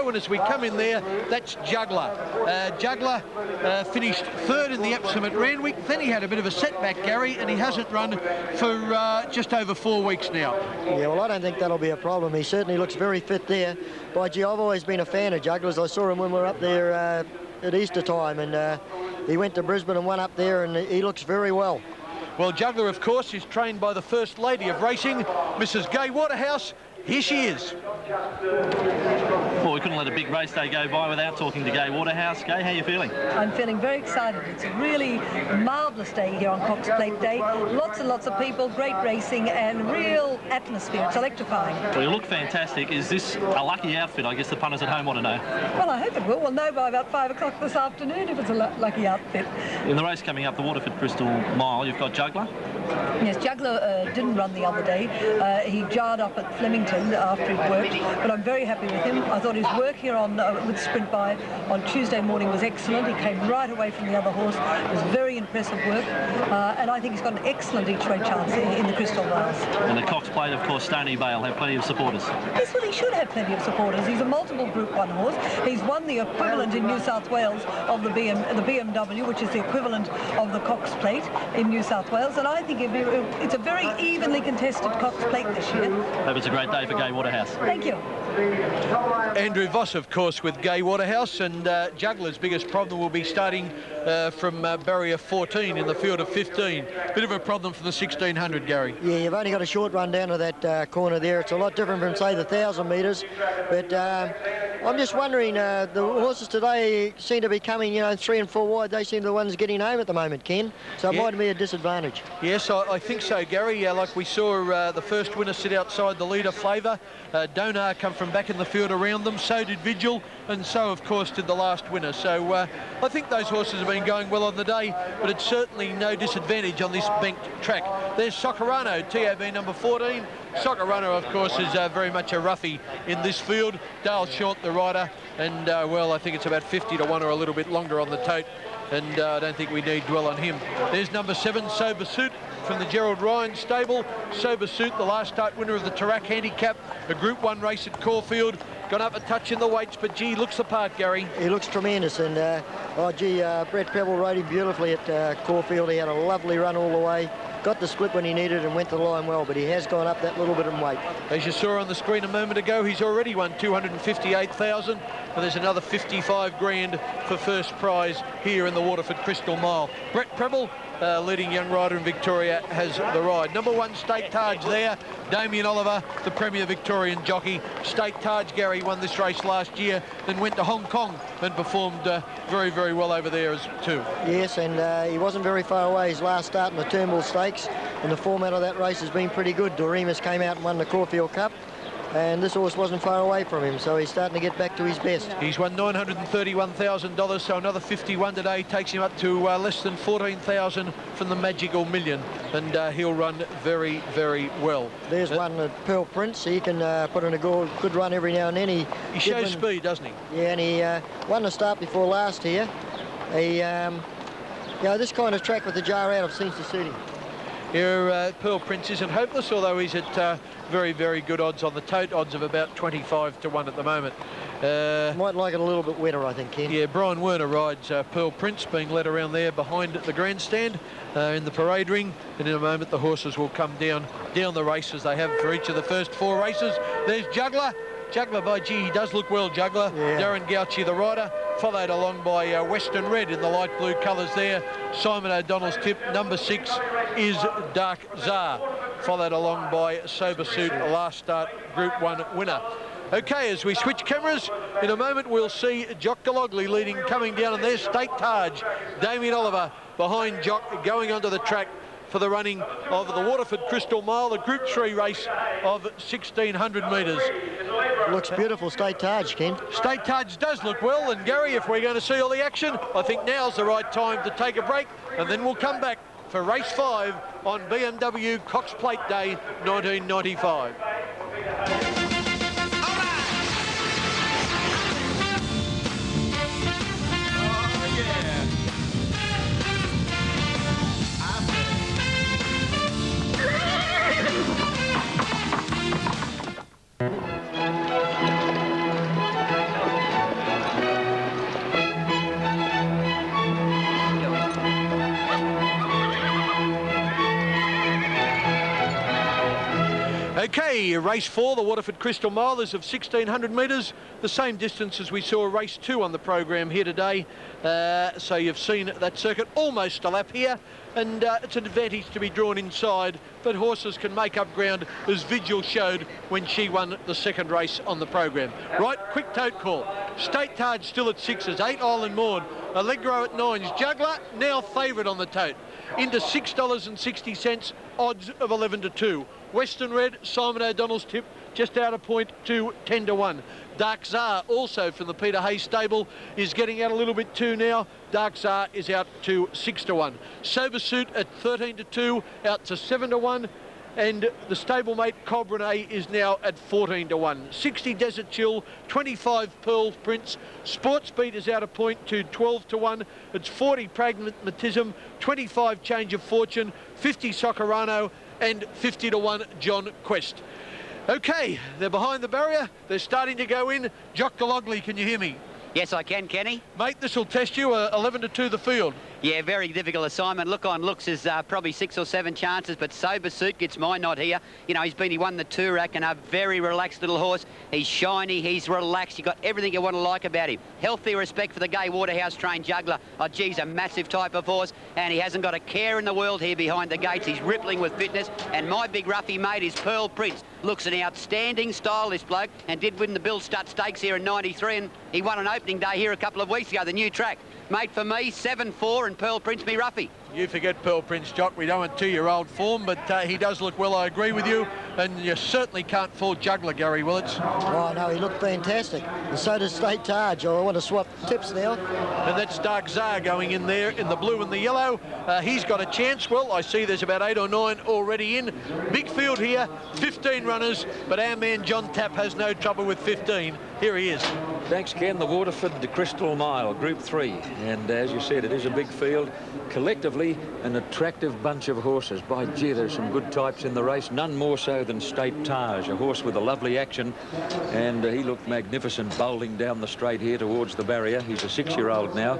go, and as we come in there, that's Juggler. Juggler finished third in the Epsom at Randwick. Then he had a bit of a setback, Gary, and he hasn't run for just over 4 weeks now. Yeah, well, I don't think that'll be a problem. He certainly looks very fit there. By gee, I've always been a fan of Jugglers. I saw him when we were up there at Easter time, and he went to Brisbane and won up there, and he looks very well. Well, Juggler, of course, is trained by the First Lady of Racing, Mrs. Gay Waterhouse. Here she is. Well, we couldn't let a big race day go by without talking to Gay Waterhouse. Gay, how are you feeling? I'm feeling very excited. It's a really marvellous day here on Cox Plate Day. Lots and lots of people, great racing and real atmosphere. It's electrifying. Well, you look fantastic. Is this a lucky outfit? I guess the punters at home want to know. Well, I hope it will. We'll know by about 5 o'clock this afternoon if it's a lucky outfit. In the race coming up, the Waterford Crystal Mile, you've got Juggler. Yes, Juggler didn't run the other day. He jarred up at Flemington after he'd worked, but I'm very happy with him. I thought his work here on with Sprint By on Tuesday morning was excellent. He came right away from the other horse. It was very impressive work, and I think he's got an excellent each-way chance in the Crystal Miles. And the Cox Plate, of course, Stony Vale have plenty of supporters. Yes, well, he should have plenty of supporters. He's a multiple Group 1 horse. He's won the equivalent in New South Wales of the BMW, which is the equivalent of the Cox Plate in New South Wales, and I think it's a very evenly contested Cox Plate this year. Hope it's a great day for Gay Waterhouse. Thank you. Andrew Voss, of course, with Gay Waterhouse, and Juggler's biggest problem will be starting from barrier 14 in the field of 15. Bit of a problem for the 1600, Gary. Yeah, you've only got a short run down to that corner there. It's a lot different from, say, the 1,000 metres. But I'm just wondering, the horses today seem to be coming, 3 and 4 wide. They seem the ones getting home at the moment, Ken. So it might be a disadvantage. Yes, I think so, Gary. Like we saw the first winner sit outside the leader, Flavour. Donar come from back in the field around them. So did Vigil. And so, of course, did the last winner. So I think those horses have been going well on the day, but it's certainly no disadvantage on this banked track. There's Socorano, TAB number 14. Socorano, of course, is very much a roughie in this field. Dale Short, the rider, and, well, I think it's about 50 to 1 or a little bit longer on the tote, and I don't think we need dwell on him. There's number 7, Sober Suit, from the Gerald Ryan stable. Sober Suit, the last start winner of the Tarak Handicap, a Group 1 race at Caulfield. Got up a touch in the weights, but gee, looks the part, Gary. He looks tremendous, and Brett Pebble rode him beautifully at Caulfield. He had a lovely run all the way. Got the split when he needed and went to the line well, but he has gone up that little bit in weight. As you saw on the screen a moment ago, he's already won 258,000, and there's another 55 grand for first prize here in the Waterford Crystal Mile. Brett Prebble, leading young rider in Victoria, has the ride. Number 1, State Taj there. Damien Oliver, the Premier Victorian jockey. State Taj, Gary, won this race last year, then went to Hong Kong and performed very, very well over there too. Yes, and he wasn't very far away. His last start in the Turnbull Stakes, and the format of that race has been pretty good. Doremus came out and won the Caulfield Cup, and this horse wasn't far away from him, so he's starting to get back to his best. He's won $931,000, so another 51 today takes him up to less than 14,000 from the Magical Million, and he'll run very, very well. There's one, Pearl Prince. He can put in a good run every now and then. He shows speed, doesn't he? Yeah, and he won the start before last here. He, this kind of track with the jar out seems to suit him. Here, Pearl Prince isn't hopeless, although he's at very, very good odds on the tote, odds of about 25 to 1 at the moment. Might like it a little bit wetter, I think, Ken. Yeah, Brian Werner rides Pearl Prince, being led around there behind the grandstand in the parade ring, and in a moment the horses will come down the race as they have for each of the first 4 races. There's Juggler. Juggler, by gee, he does look well, Juggler. Yeah. Darren Gauci, the rider, followed along by Western Red in the light blue colours there. Simon O'Donnell's tip, number 6, is Dark Czar, followed along by Sober Suit, last start Group 1 winner. Okay, as we switch cameras, in a moment we'll see Jock Galogly leading, coming down, and there's State Taj. Damien Oliver behind Jock, going onto the track for the running of the Waterford Crystal Mile, the Group 3 race of 1,600 metres. Looks beautiful, State Taj, Ken. State Taj does look well, and Gary, if we're going to see all the action, I think now's the right time to take a break, and then we'll come back for race 5 on BMW Cox Plate Day 1995. Okay, race 4, the Waterford Crystal Mile, is of 1,600 metres, the same distance as we saw race 2 on the program here today. So you've seen that circuit almost a lap here, and it's an advantage to be drawn inside, but horses can make up ground, as Vigil showed when she won the second race on the program. Right, quick tote call. State Taj still at 6s, 8 Island Maud, Allegro at 9s, Juggler now favourite on the tote, into $6.60, odds of 11 to 2. Western Red, Simon O'Donnell's tip, just out of point to 10 to 1. Dark Czar, also from the Peter Hayes stable, is getting out a little bit too now. Dark Czar is out to 6 to 1. Sober Suit at 13 to 2, out to 7 to 1. And the stablemate Colbrenay is now at 14 to 1. 60 Desert Chill, 25 Pearl Prince. Sports Beat is out of point to 12 to 1. It's 40 Pragmatism, 25 Change of Fortune, 50 Socorano, and 50 to 1 John Quest. Okay, they're behind the barrier. They're starting to go in. Jock Galogly, can you hear me? Yes, I can, Kenny. Mate, this will test you. 11 to 2 the field. Yeah, very difficult assignment. Look on looks is probably 6 or 7 chances, but Sober Suit gets my nod here. You know, he won the Toorak, and a very relaxed little horse. He's shiny, he's relaxed. You got everything you want to like about him. Healthy respect for the Gay Waterhouse trained Juggler. Oh, geez, a massive type of horse, and he hasn't got a care in the world here behind the gates. He's rippling with fitness, and my big roughy mate is Pearl Prince. Looks an outstanding style, this bloke, and did win the Bill Stutt Stakes here in '93, and he won an opening day here a couple of weeks ago, the new track. Mate, for me, 7-4 and Pearl Prince me roughy. You forget Pearl Prince, Jock. We don't want 2-year-old form, but he does look well, I agree with you. And you certainly can't fault Juggler, Gary Willits. Oh, no, he looked fantastic. And so does State Taj. I want to swap tips now. And that's Dark Czar going in there in the blue and the yellow. He's got a chance. Well, I see there's about 8 or 9 already in. Big field here, 15 runners, but our man John Tapp has no trouble with 15. Here he is. Thanks, Ken. The Waterford, the Crystal Mile, Group 3. And as you said, it is a big field. Collectively, an attractive bunch of horses. By gee, there's some good types in the race. None more so than State Taj, a horse with a lovely action. And he looked magnificent bowling down the straight here towards the barrier. He's a 6-year-old now,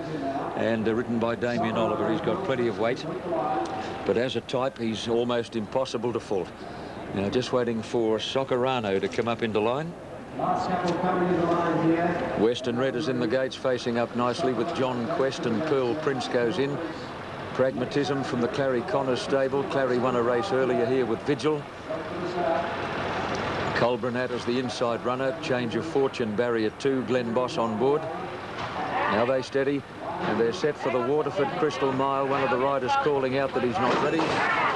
and ridden by Damien Oliver. He's got plenty of weight. But as a type, he's almost impossible to fault. Now, just waiting for Socorano to come up into line. Western Red is in the gates, facing up nicely with John Quest, and Pearl Prince goes in. Pragmatism from the Clary Connors stable. Clary won a race earlier here with Vigil. Colbrenat is the inside runner. Change of Fortune, barrier 2. Glenn Boss on board. Now they steady, and they're set for the Waterford Crystal Mile. One of the riders calling out that he's not ready.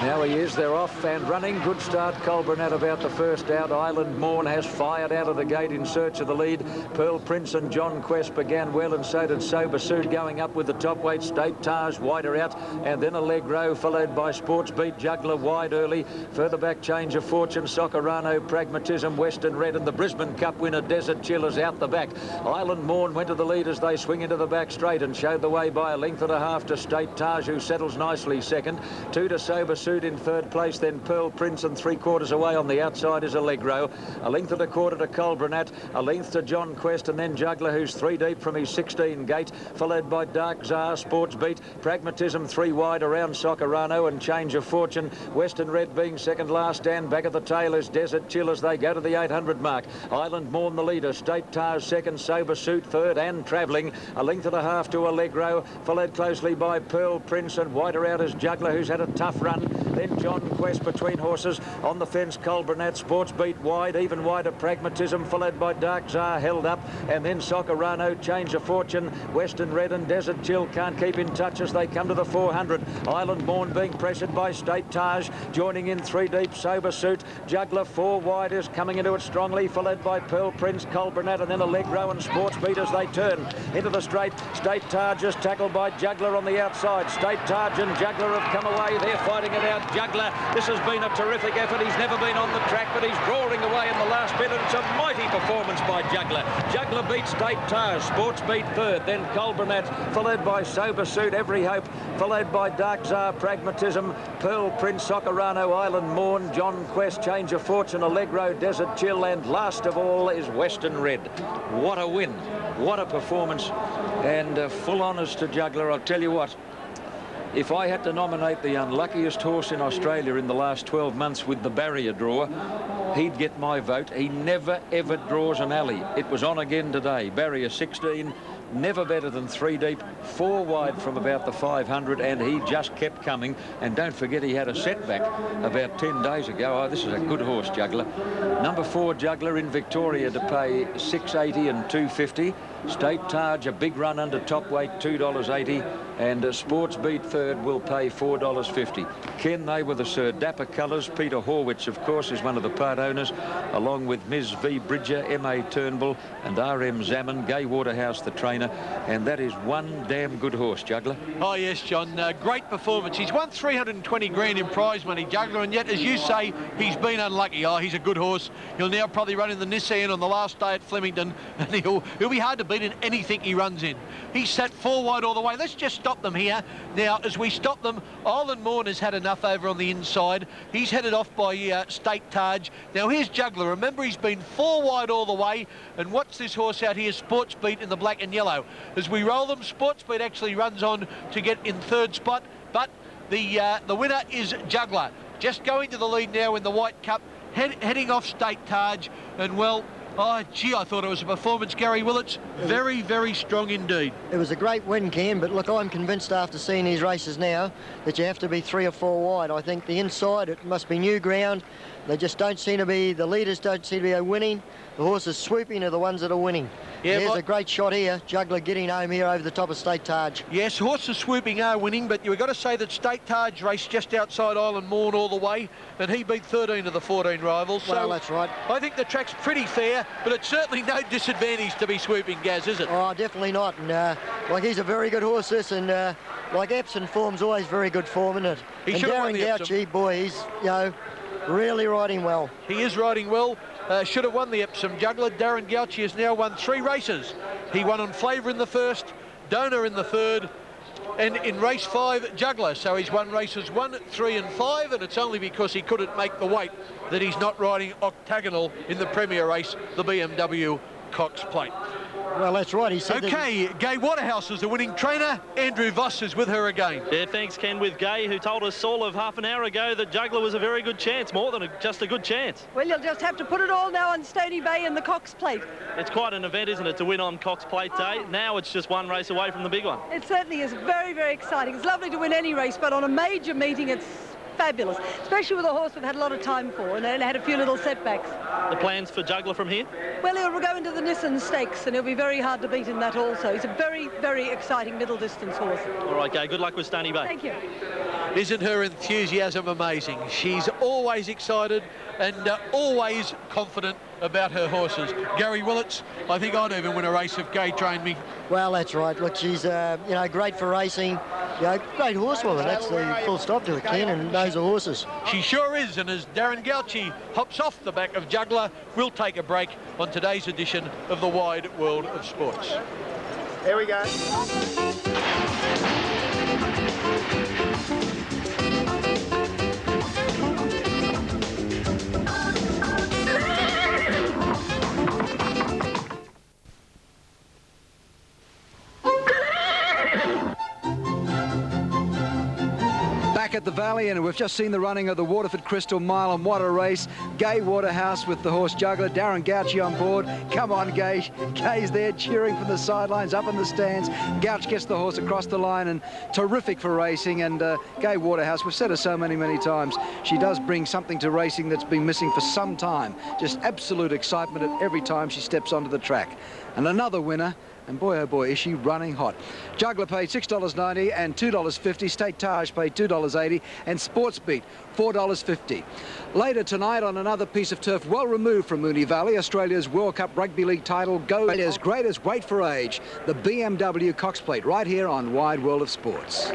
Now he is. They're off and running. Good start. Colbrenat about the first out. Island Morn has fired out of the gate in search of the lead. Pearl Prince and John Quest began well, and so did Sober Suit, going up with the top weight. State Taj wider out, and then Allegro, followed by Sports Beat. Juggler wide early. Further back, Change of Fortune, Socorano, Pragmatism, Western Red, and the Brisbane Cup winner Desert Chill is out the back. Island Morn went to the lead as they swing into the back straight, and showed the way by a length and a half to State Taj, who settles nicely second. 2 to Sober Suit in third place, then Pearl Prince, and 3/4 away on the outside is Allegro. A length and a quarter to Colbrenat, a length to John Quest, and then Juggler, who's 3 deep from his 16 gate, followed by Dark Czar, Sports Beat, Pragmatism 3 wide around Socorano, and Change of Fortune. Western Red being second last, and back at the tail is Desert Chill as they go to the 800 mark. Island Morn the leader, State Taj second, Sober Suit third, and travelling. A length and a half to Allegro, followed closely by Pearl Prince, and wider out is Juggler, who's had a tough run. Then John Quest between horses. On the fence, Colbrenat, Sports Beat wide, even wider Pragmatism, followed by Dark Czar, held up, and then Socorano, Change of Fortune, Western Red, and Desert Chill can't keep in touch as they come to the 400. Island Morn being pressured by State Taj, joining in 3 deep, Sober Suit. Juggler 4 wide is coming into it strongly, followed by Pearl Prince, Colbrenat, and then Allegro and Sports Beat as they turn into the straight. State Taj is tackled by Juggler on the outside. State Taj and Juggler have come away. They're fighting it out. Juggler, this has been a terrific effort. He's never been on the track, but he's drawing away in the last bit, and it's a mighty performance by Juggler. Juggler beats State Taj, Sports Beat third, then Colbrenat, followed by Sober Suit, Every Hope, followed by Dark Czar, Pragmatism, Pearl Prince, Socorano, Island Morn, John Quest, Change of Fortune, Allegro, Desert Chill, and last of all is Western Red. What a win, what a performance, and full honours to Juggler. I'll tell you what, If I had to nominate the unluckiest horse in Australia in the last 12 months with the barrier draw, he'd get my vote. He never, ever draws an alley. It was on again today. Barrier 16, never better than 3 deep, 4 wide from about the 500, and he just kept coming. And don't forget, he had a setback about 10 days ago. Oh, this is a good horse, Juggler. Number 4, Juggler in Victoria to pay $6.80 and $2.50. State Taj, a big run under top weight, $2.80, and Sports Beat third will pay $4.50. Ken, they were the Sir Dapper colours. Peter Horwitz, of course, is one of the part owners, along with Ms. V. Bridger, M.A. Turnbull, and R.M. Zaman, Gay Waterhouse, the trainer, and that is one damn good horse, Juggler. Oh, yes, John, great performance. He's won 320 grand in prize money, Juggler, and yet, as you say, he's been unlucky. Oh, he's a good horse. He'll now probably run in the Nissan on the last day at Flemington, and he'll be hard to beat in anything he runs in. He's sat 4 wide all the way. Let's just stop them here. Now, as we stop them, Island Morn has had enough over on the inside. He's headed off by State Taj. Now, here's Juggler. Remember, he's been 4 wide all the way. And what's this horse out here? Sports Beat in the black and yellow. As we roll them, Sports Beat actually runs on to get in 3rd spot. But the winner is Juggler. Just going to the lead now in the White Cup, heading off State Taj. And, well, oh, gee, I thought it was a performance, Gary Willits. Very, very strong indeed. It was a great win, Ken, but look, I'm convinced after seeing these races now that you have to be 3 or 4 wide. I think the inside, it must be new ground. They just don't seem to be, the leaders don't seem to be winning. The horses swooping are the ones that are winning. Yeah, there's a great shot here. Juggler getting home here over the top of State Taj. Yes, horses swooping are winning, but you've got to say that State Taj raced just outside Island Morn all the way, and he beat 13 of the 14 rivals. Well, so that's right. I think the track's pretty fair, but it's certainly no disadvantage to be swooping, Gaz, is it? Oh, definitely not. And like, he's a very good horse, this, and like Epsom form's always very good form, isn't it? He and should have won Darren the Epsom. Gauci, boy, he's, you know, really riding well. He is riding well. Should have won the Epsom, Juggler. Darren Gauci has now won 3 races. He won on Flavour in the 1st, Donor in the 3rd, and in race 5, Juggler. So he's won races 1, 3 and 5, and it's only because he couldn't make the weight that he's not riding octagonal in the premier race, the BMW Cox Plate. Well, that's right. He said OK, Gay Waterhouse is the winning trainer. Andrew Voss is with her again. Yeah, thanks, Ken, with Gay, who told us all of half an hour ago that Juggler was a very good chance, more than just a good chance. Well, you'll just have to put it all now on Stony Bay and the Cox Plate. It's quite an event, isn't it, to win on Cox Plate Day? Now it's just 1 race away from the big one. It certainly is very, very exciting. It's lovely to win any race, but on a major meeting, it's fabulous, especially with a horse we've had a lot of time for and had a few little setbacks. The plans for Juggler from here? Well, he'll go into the Nissan Stakes and he'll be very hard to beat in that also. He's a very, very exciting middle distance horse. All right, Gay, good luck with Stony Bay. Thank you. Isn't her enthusiasm amazing? She's always excited and always confident about her horses. Gary Willits, I think I'd even win a race if Gay trained me. Well, that's right. Look, she's, you know, great for racing. You know, great horsewoman. That's the full stop to it, Ken, and knows the horses. She sure is, and as Darren Gauci hops off the back of Juggler, we'll take a break on today's edition of the Wide World of Sports. Here we go. At the Valley, and we've just seen the running of the Waterford Crystal Mile, and what a race. Gay Waterhouse with the horse Juggler, Darren Gauci on board. Come on, Gay. Gay's there cheering from the sidelines, up in the stands. Gouch gets the horse across the line, and terrific for racing. And Gay Waterhouse, we've said her so many times, she does bring something to racing that's been missing for some time. Just absolute excitement at every time she steps onto the track. And another winner. And boy, oh boy, is she running hot. Juggler paid $6.90 and $2.50. State Taj paid $2.80 and Sports Beat $4.50. Later tonight on another piece of turf well removed from Moonee Valley, Australia's World Cup Rugby League title goes as great as weight for age, the BMW Cox Plate, right here on Wide World of Sports.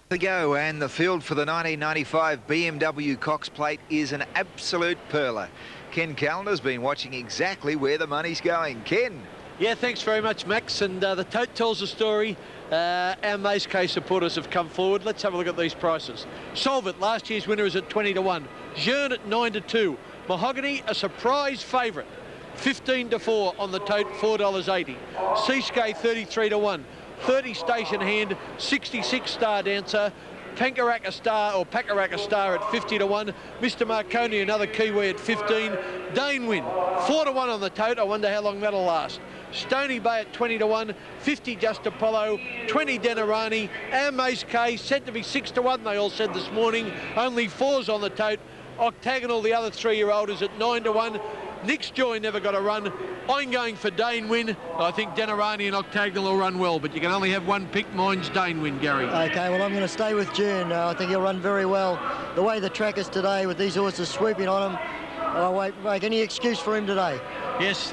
To go, and the field for the 1995 BMW Cox Plate is an absolute perler. Ken Callender's been watching exactly where the money's going. Ken? Yeah, thanks very much, Max. And the tote tells the story Our Mace K supporters have come forward. Let's have a look at these prices. Solvit, last year's winner, is at 20 to 1. Jeune at 9 to 2. Mahogany, a surprise favourite, 15 to 4 on the tote, $4.80. Seascape 33 to 1. 30 Station Hand, 66 Star Dancer. Pankaraka Star or Pakaraka Star at 50 to 1. Mr. Marconi, another Kiwi at 15. Dane Win, 4 to 1 on the tote. I wonder how long that'll last. Stony Bay at 20 to 1. 50 Just Apollo. 20 Denarani. Our Mace K said to be 6 to 1. They all said this morning. Only 4s on the tote. Octagonal, the other 3-year-old, is at 9 to 1. Nick's Joy never got a run. I'm going for Dane Win. I think Denarani and Octagonal will run well, but you can only have one pick. Mine's Dane Win, Gary. Okay, well, I'm going to stay with Jeune. I think he'll run very well. The way the track is today with these horses swooping on him, I won't make any excuse for him today. Yes,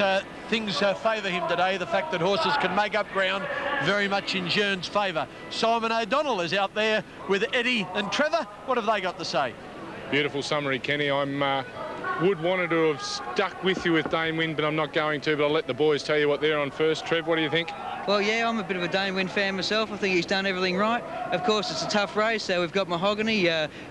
things favour him today. The fact that horses can make up ground very much in Jeune's favour. Simon O'Donnell is out there with Eddie and Trevor. What have they got to say? Beautiful summary, Kenny. I'm would wanted to have stuck with you with Dane Win, but I'm not going to, but I'll let the boys tell you what they're on first. Trev, what do you think? Well, yeah, I'm a bit of a Dane Win fan myself. I think he's done everything right. Of course, it's a tough race. So we've got Mahogany,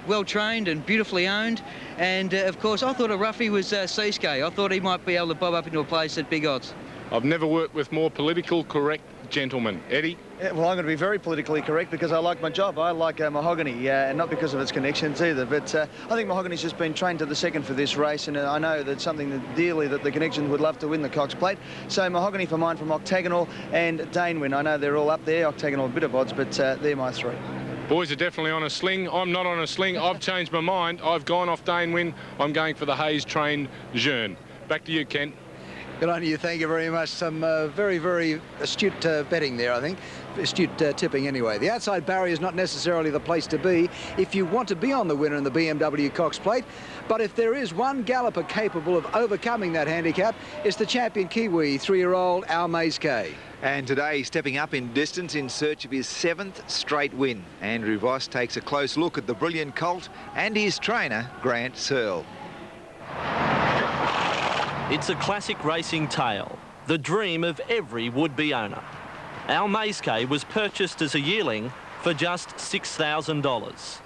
well trained and beautifully owned. And, of course, I thought a roughie was Seascape. I thought he might be able to bob up into a place at big odds. I've never worked with more politically correct gentlemen. Eddie? Yeah, well, I'm going to be very politically correct because I like my job. I like Mahogany, and not because of its connections either. But I think Mahogany's just been trained to the second for this race, and I know that's something that dearly that the connections would love to win the Cox Plate. So Mahogany for mine from Octagonal and Dane Win. I know they're all up there. Octagonal a bit of odds, but they're my 3. Boys are definitely on a sling. I'm not on a sling. I've changed my mind. I've gone off Dane Win. I'm going for the Hayes-trained Jeune. Back to you, Ken. Good on you. Thank you very much. Some very, very astute betting there, I think. Astute tipping anyway. The outside barrier is not necessarily the place to be if you want to be on the winner in the BMW Cox Plate. But if there is one galloper capable of overcoming that handicap, it's the champion Kiwi, 3-year-old Our Mace K. And today, stepping up in distance in search of his 7th straight win. Andrew Voss takes a close look at the brilliant colt and his trainer, Grant Searle. It's a classic racing tale, the dream of every would-be owner. Our Mace K was purchased as a yearling for just $6,000.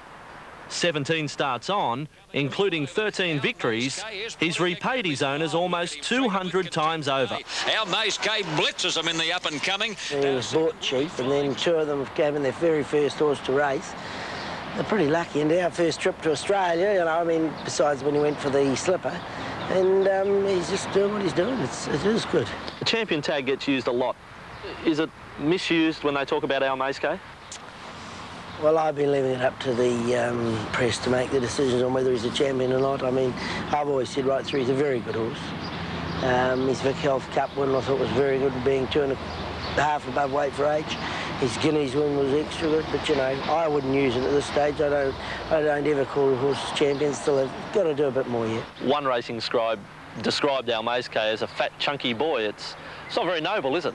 17 starts on, including 13 victories, he's repaid his owners almost 200 times over. Our Mace K blitzes him in the up-and-coming. He was bought cheap, and then 2 of them gave him their very first horse to race. They're pretty lucky, and our first trip to Australia, you know, I mean, besides when he went for the slipper. And he's just doing what he's doing. It is good. The champion tag gets used a lot. Is it misused when they talk about Our Mace K? Well, I've been leaving it up to the press to make the decisions on whether he's a champion or not. I mean, I've always said right through he's a very good horse. His Vic Health Cup win I thought was very good, being 2.5 above weight for age. His Guineas win was extra good, but you know, I wouldn't use it at this stage. I don't ever call horses champions. Still have got to do a bit more yet. One racing scribe described Our Mace K as a fat, chunky boy. It's not very noble, is it?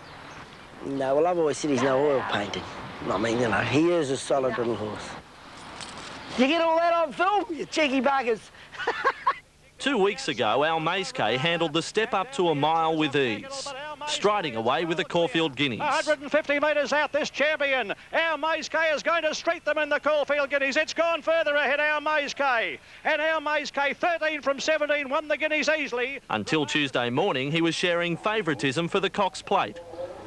No, well, I've always said he's no oil painting. I mean, you know, he is a solid little horse. You get all that on film, you cheeky buggers? 2 weeks ago, Our Mace K handled the step up to a mile with ease, striding away with the Caulfield Guineas. 150 metres out, this champion. Our Mace K is going to street them in the Caulfield Guineas. It's gone further ahead, Our Mace K. And Our Mace K, 13 from 17, won the Guineas easily. Until Tuesday morning, he was sharing favouritism for the Cox Plate.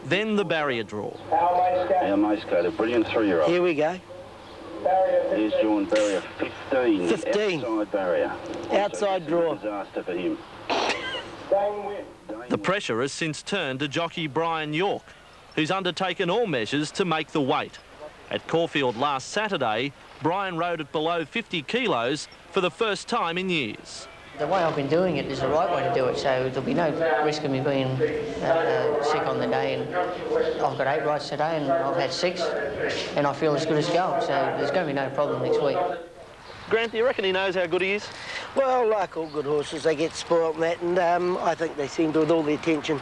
Then the barrier draw. Our Mace K, the brilliant 3-year-old. Here we go. Here's John Barrier, 15. 15. Outside barrier. Outside draw. Disaster for him. The pressure has since turned to jockey Brian York, who's undertaken all measures to make the weight. At Caulfield last Saturday, Brian rode at below 50 kilos for the first time in years. The way I've been doing it is the right way to do it, so there'll be no risk of me being sick on the day. And I've got 8 rides today, and I've had 6, and I feel as good as gold, so there's going to be no problem next week. Grant, do you reckon he knows how good he is? Well, like all good horses, they get spoilt and that, and I think they seem to, with all the attention,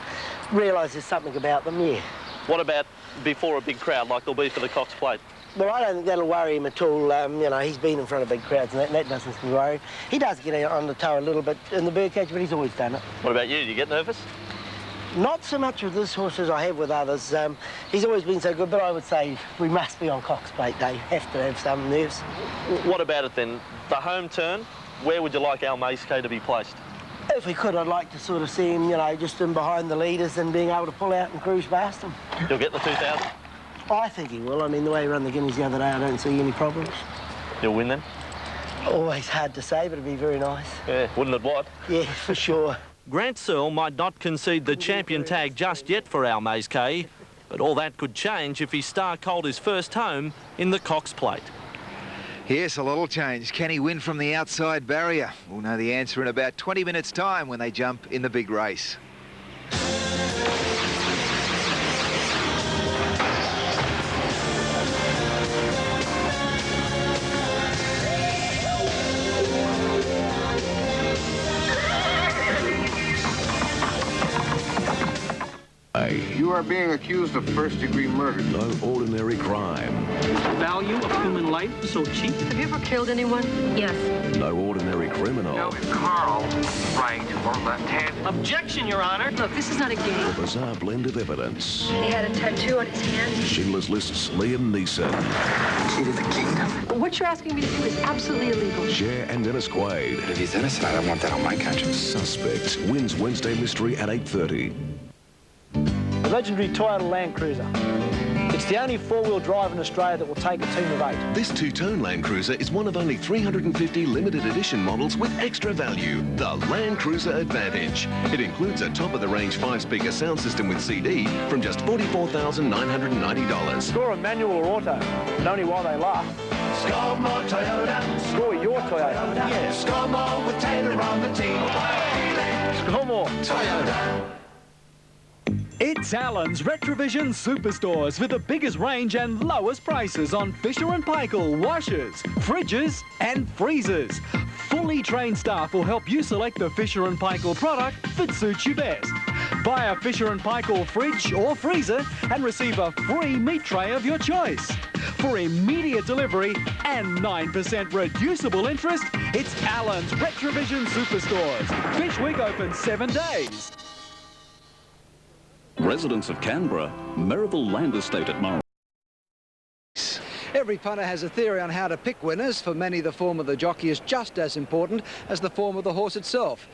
realise there's something about them, yeah. What about before a big crowd, like there'll be for the Cox Plate? Well, I don't think that'll worry him at all. You know, he's been in front of big crowds and that doesn't seem to worry him. He does get on the toe a little bit in the birdcage, but he's always done it. What about you? Do you get nervous? Not so much with this horse as I have with others. He's always been so good, but I would say we must be on Cox Plate Day. Have to have some nerves. What about it then? The home turn, where would you like Al Maysky to be placed? If we could, I'd like to sort of see him, you know, just in behind the leaders and being able to pull out and cruise past them. He'll get the 2,000? I think he will. I mean, the way he ran the Guineas the other day, I don't see any problems. He'll win then? Always hard to say, but it'd be very nice. Yeah, wouldn't it what? Yeah, for sure. Grant Searle might not concede the champion tag just yet for Al Maysky, but all that could change if his star colt is first home in the Cox Plate. Yes, a little change. Can he win from the outside barrier? We'll know the answer in about 20 minutes' time when they jump in the big race. You are being accused of first-degree murder. No ordinary crime. The value of human life is so cheap. Have you ever killed anyone? Yes. No ordinary criminal. Now, is Carl right or left-handed? Objection, Your Honor. Look, this is not a game. A bizarre blend of evidence. He had a tattoo on his hand. Schindler's List's Liam Neeson. Key to the kingdom. What you're asking me to do is absolutely illegal. Cher and Dennis Quaid. If he's innocent, I don't want that on my conscience. Suspect wins Wednesday Mystery at 8:30. The legendary Toyota Land Cruiser. It's the only four-wheel drive in Australia that will take a team of 8. This two-tone Land Cruiser is one of only 350 limited edition models with extra value, the Land Cruiser Advantage. It includes a top-of-the-range 5-speaker sound system with CD from just $44,990. Score a manual or auto, and only while they last. Score more Toyota. Score your Toyota. Yeah, score more with Taylor on the team. Score more Toyota. It's Allen's Retrovision Superstores with the biggest range and lowest prices on Fisher & Paykel washers, fridges and freezers. Fully trained staff will help you select the Fisher & Paykel product that suits you best. Buy a Fisher & Paykel fridge or freezer and receive a free meat tray of your choice. For immediate delivery and 9% reducible interest, it's Allen's Retrovision Superstores. Fish Week open 7 days. Residents of Canberra, Merivale Land Estate at Murray. Every punter has a theory on how to pick winners. For many, the form of the jockey is just as important as the form of the horse itself.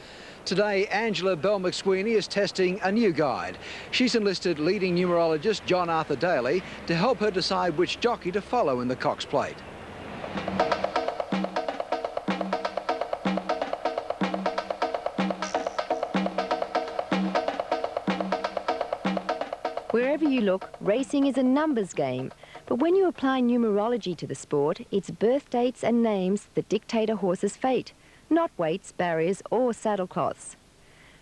Today, Angela Bell McSweeney is testing a new guide. She's enlisted leading numerologist John Arthur Daly to help her decide which jockey to follow in the Cox Plate. Wherever you look, racing is a numbers game. But when you apply numerology to the sport, it's birth dates and names that dictate a horse's fate, not weights, barriers or saddlecloths.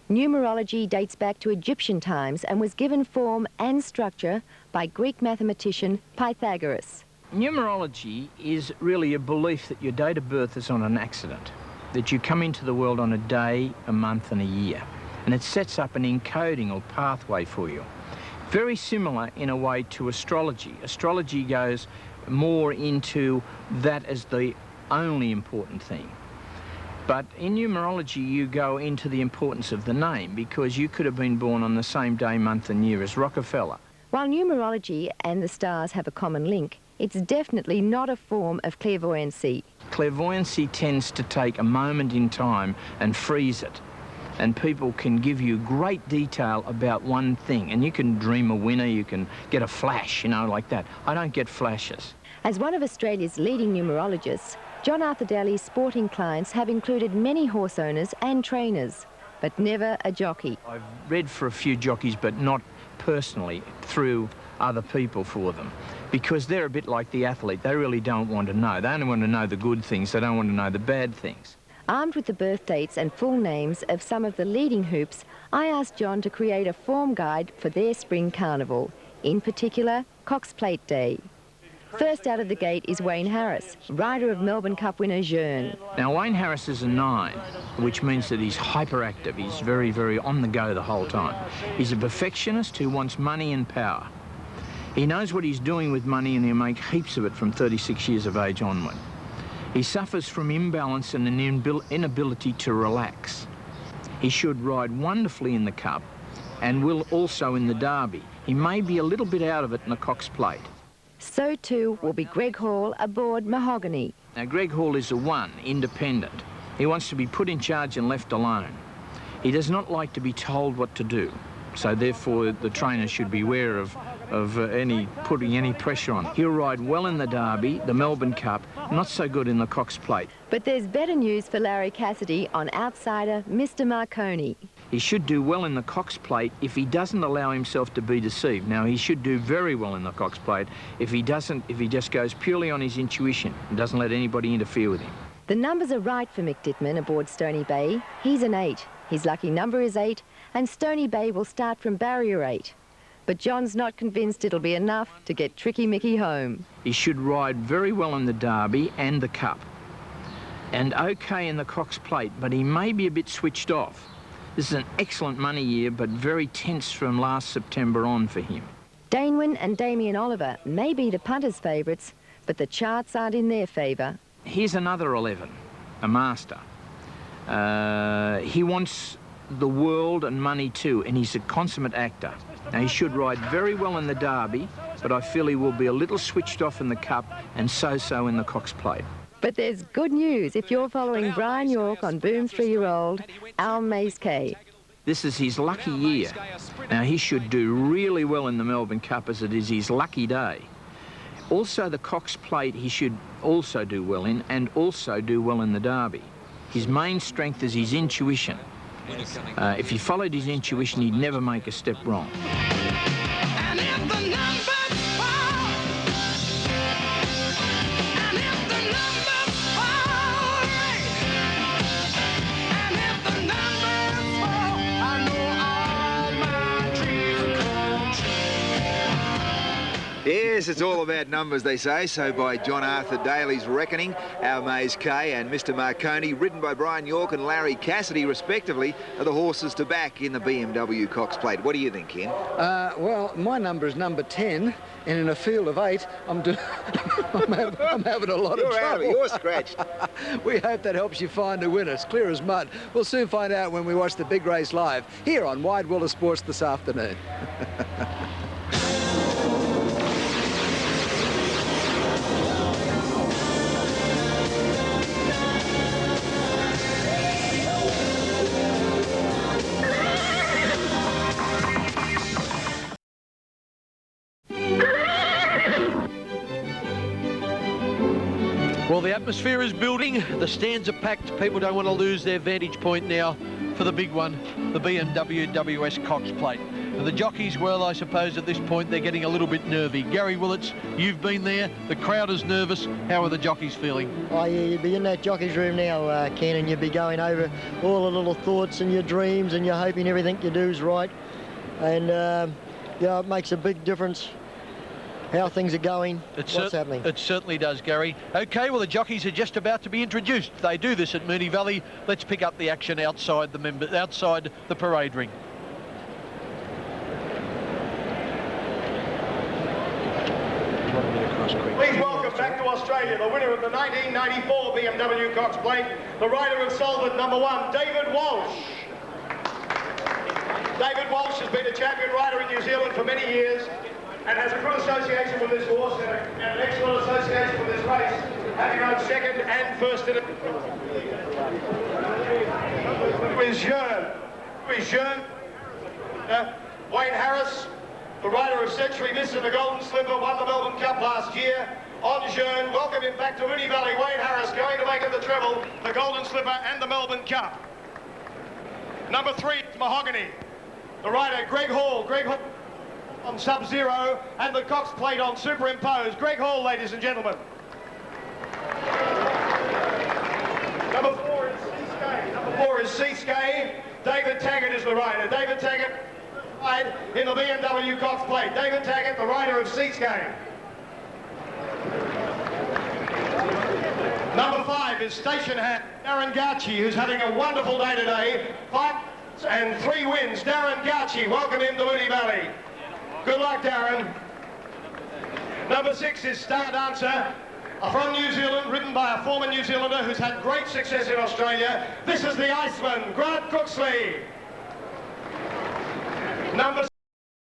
Numerology dates back to Egyptian times and was given form and structure by Greek mathematician Pythagoras. Numerology is really a belief that your date of birth is on an accident, that you come into the world on a day, a month and a year, and it sets up an encoding or pathway for you. Very similar in a way to astrology. Astrology goes more into that as the only important thing. But in numerology, you go into the importance of the name because you could have been born on the same day, month and year as Rockefeller. While numerology and the stars have a common link, it's definitely not a form of clairvoyancy. Clairvoyancy tends to take a moment in time and freeze it. And people can give you great detail about one thing. And you can dream a winner, you can get a flash, you know, like that. I don't get flashes. As one of Australia's leading numerologists, John Arthur Daly's sporting clients have included many horse owners and trainers, but never a jockey. I've read for a few jockeys, but not personally, through other people for them. Because they're a bit like the athlete. They really don't want to know. They only want to know the good things. They don't want to know the bad things. Armed with the birth dates and full names of some of the leading hoops, I asked John to create a form guide for their spring carnival, in particular, Cox Plate Day. First out of the gate is Wayne Harris, rider of Melbourne Cup winner Jeune. Now, Wayne Harris is a 9, which means that he's hyperactive. He's very, very on the go the whole time. He's a perfectionist who wants money and power. He knows what he's doing with money and he'll make heaps of it from 36 years of age onward. He suffers from imbalance and an inability to relax. He should ride wonderfully in the Cup, and will also in the Derby. He may be a little bit out of it in the Cox Plate. So too will be Greg Hall aboard Mahogany. Now, Greg Hall is a 1, independent. He wants to be put in charge and left alone. He does not like to be told what to do. So therefore, the trainer should beware of putting any pressure on. He'll ride well in the Derby, the Melbourne Cup, not so good in the Cox Plate. But there's better news for Larry Cassidy on outsider Mr. Marconi. He should do well in the Cox Plate if he doesn't allow himself to be deceived. Now, he should do very well in the Cox Plate if he just goes purely on his intuition and doesn't let anybody interfere with him. The numbers are right for Mick Dittman aboard Stony Bay. He's an 8. His lucky number is 8, and Stony Bay will start from barrier 8. But John's not convinced it'll be enough to get Tricky Mickey home. He should ride very well in the Derby and the Cup, and okay in the Cox Plate, but he may be a bit switched off. This is an excellent money year, but very tense from last September on for him. Danewin and Damien Oliver may be the punters' favourites, but the charts aren't in their favour. Here's another 11, a master. He wants the world and money too, and he's a consummate actor. Now, he should ride very well in the Derby, but I feel he will be a little switched off in the Cup and so-so in the Cox Plate. But there's good news if you're following Brian York on Boom 3-year-old Al Mays-Kay. This is his lucky year. Now, he should do really well in the Melbourne Cup, as it is his lucky day. Also, the Cox Plate he should also do well in, and also do well in the Derby. His main strength is his intuition. If he followed his intuition, he'd never make a step wrong. Yes, it's all about numbers, they say. So by John Arthur Daly's reckoning, our Mays-Kay and Mr. Marconi, ridden by Brian York and Larry Cassidy, respectively, are the horses to back in the BMW Cox Plate. What do you think, Ken? Well, my number is number 10, and in a field of 8, I'm having a lot of trouble. You're scratched. We hope that helps you find a winner. It's clear as mud. We'll soon find out when we watch the big race live here on Wide World of Sports this afternoon. Well, the atmosphere is building. The stands are packed. People don't want to lose their vantage point now for the big one, the BMW WS Cox Plate. And the jockeys, well, I suppose at this point they're getting a little bit nervy. Gary Willits, you've been there. The crowd is nervous. How are the jockeys feeling? Oh, yeah, you'd be in that jockey's room now, Ken, and you'd be going over all the little thoughts and your dreams, and you're hoping everything you do is right. And, yeah, it makes a big difference how things are going, what's happening. It certainly does, Gary. OK, well, the jockeys are just about to be introduced. They do this at Moonee Valley. Let's pick up the action outside the parade ring. Please welcome back to Australia the winner of the 1994 BMW Cox Plate, the rider of Solvent number 1, David Walsh. David Walsh has been a champion rider in New Zealand for many years and has a good association with this horse and an excellent association with this race, having run second and first in it. With Jean, Wayne Harris, the rider of Century Miss and the Golden Slipper, won the Melbourne Cup last year. On Jean, welcome him back to Moonee Valley. Wayne Harris going to make it the treble, the Golden Slipper and the Melbourne Cup. Number 3, Mahogany. The rider, Greg Hall. Greg Hall on Sub-Zero and the Cox Plate on Superimposed. Greg Hall, ladies and gentlemen. Number 4 is Seascape. Number 4 is Seascape. David Taggart is the rider. David Taggart ride in the BMW Cox Plate. David Taggart, the rider of Seascape. Number 5 is Station Hand, Darren Gauci, who's having a wonderful day today. 5 and 3 wins. Darren Gauci, welcome him to Moonee Valley. Good luck, Darren. Number 6 is Star Dancer, from New Zealand, ridden by a former New Zealander who's had great success in Australia. This is the Iceman, Grant Cooksley. Number